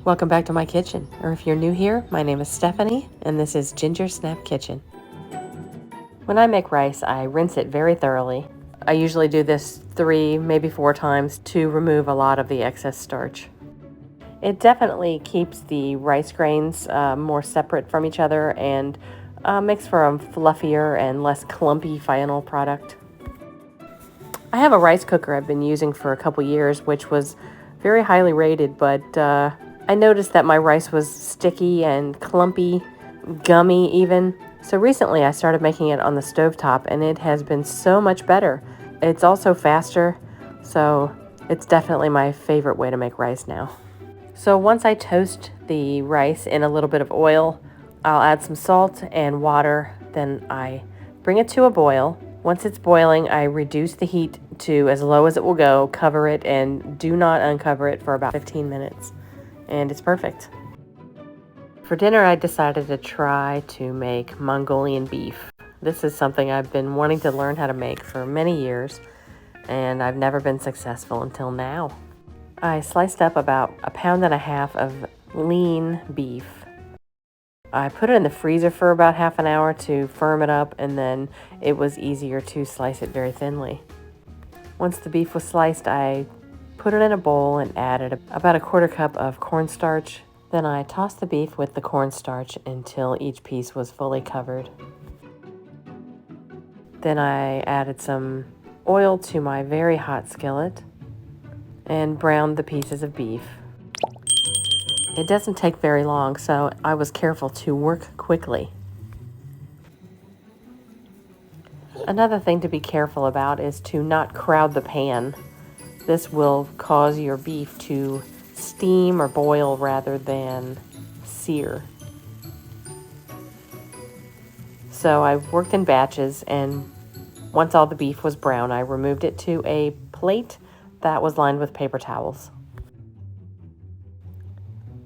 Welcome back to my kitchen, or if you're new here, my name is Stephanie, and this is Ginger Snap Kitchen. When I make rice, I rinse it very thoroughly. I usually do this 3, maybe 4 times to remove a lot of the excess starch. It definitely keeps the rice grains more separate from each other and makes for a fluffier and less clumpy final product. I have a rice cooker I've been using for a couple years, which was very highly rated, but I noticed that my rice was sticky and clumpy, gummy even. So recently I started making it on the stovetop, and it has been so much better. It's also faster, so it's definitely my favorite way to make rice now. So once I toast the rice in a little bit of oil, I'll add some salt and water. Then I bring it to a boil. Once it's boiling, I reduce the heat to as low as it will go, cover it, and do not uncover it for about 15 minutes. And it's perfect. For dinner, I decided to try to make Mongolian beef. This is something I've been wanting to learn how to make for many years, and I've never been successful until now. I sliced up about 1.5 pounds of lean beef. I put it in the freezer for about half an hour to firm it up, and then it was easier to slice it very thinly. Once the beef was sliced, I put it in a bowl and added about 1/4 cup of cornstarch. Then I tossed the beef with the cornstarch until each piece was fully covered. Then I added some oil to my very hot skillet and browned the pieces of beef. It doesn't take very long, so I was careful to work quickly. Another thing to be careful about is to not crowd the pan. This will cause your beef to steam or boil rather than sear. So I worked in batches, and once all the beef was brown, I removed it to a plate that was lined with paper towels.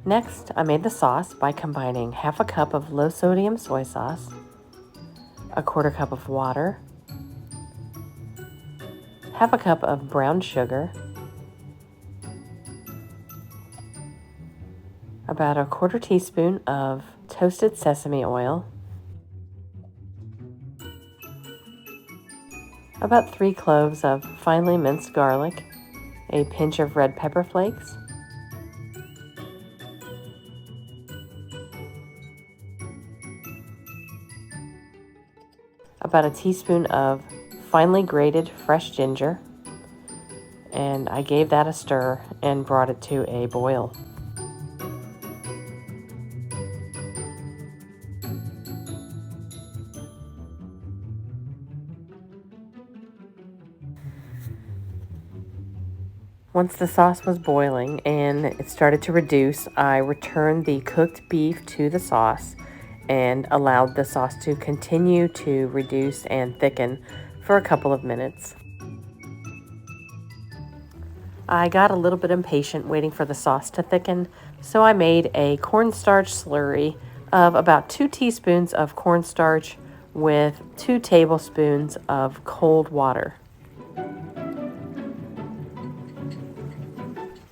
Next, I made the sauce by combining 1/2 cup of low-sodium soy sauce, 1/4 cup of water, 1/2 cup of brown sugar, about 1/4 teaspoon of toasted sesame oil, about 3 cloves of finely minced garlic, a pinch of red pepper flakes, about a teaspoon of finely grated fresh ginger, and I gave that a stir and brought it to a boil. Once the sauce was boiling and it started to reduce, I returned the cooked beef to the sauce and allowed the sauce to continue to reduce and thicken for a couple of minutes. I got a little bit impatient waiting for the sauce to thicken, so I made a cornstarch slurry of about 2 teaspoons of cornstarch with 2 tablespoons of cold water.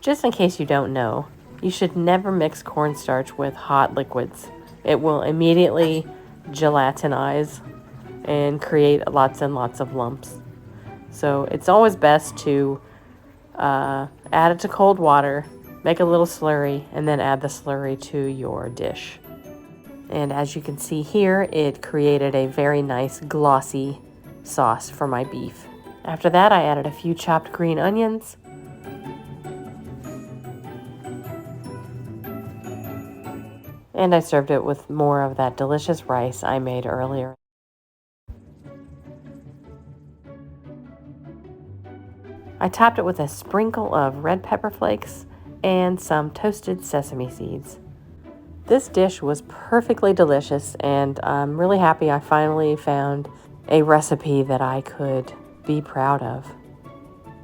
Just in case you don't know, you should never mix cornstarch with hot liquids. It will immediately gelatinize and create lots and lots of lumps. So it's always best to add it to cold water, make a little slurry, and then add the slurry to your dish. And as you can see here, it created a very nice glossy sauce for my beef. After that, I added a few chopped green onions, and I served it with more of that delicious rice I made earlier. I topped it with a sprinkle of red pepper flakes and some toasted sesame seeds. This dish was perfectly delicious, and I'm really happy I finally found a recipe that I could be proud of.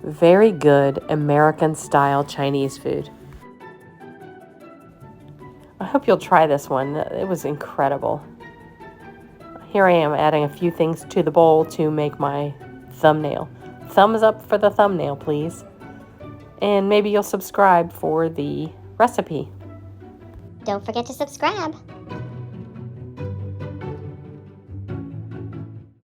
Very good American-style Chinese food. I hope you'll try this one. It was incredible. Here I am adding a few things to the bowl to make my thumbnail. Thumbs up for the thumbnail, please. And maybe you'll subscribe for the recipe. Don't forget to subscribe.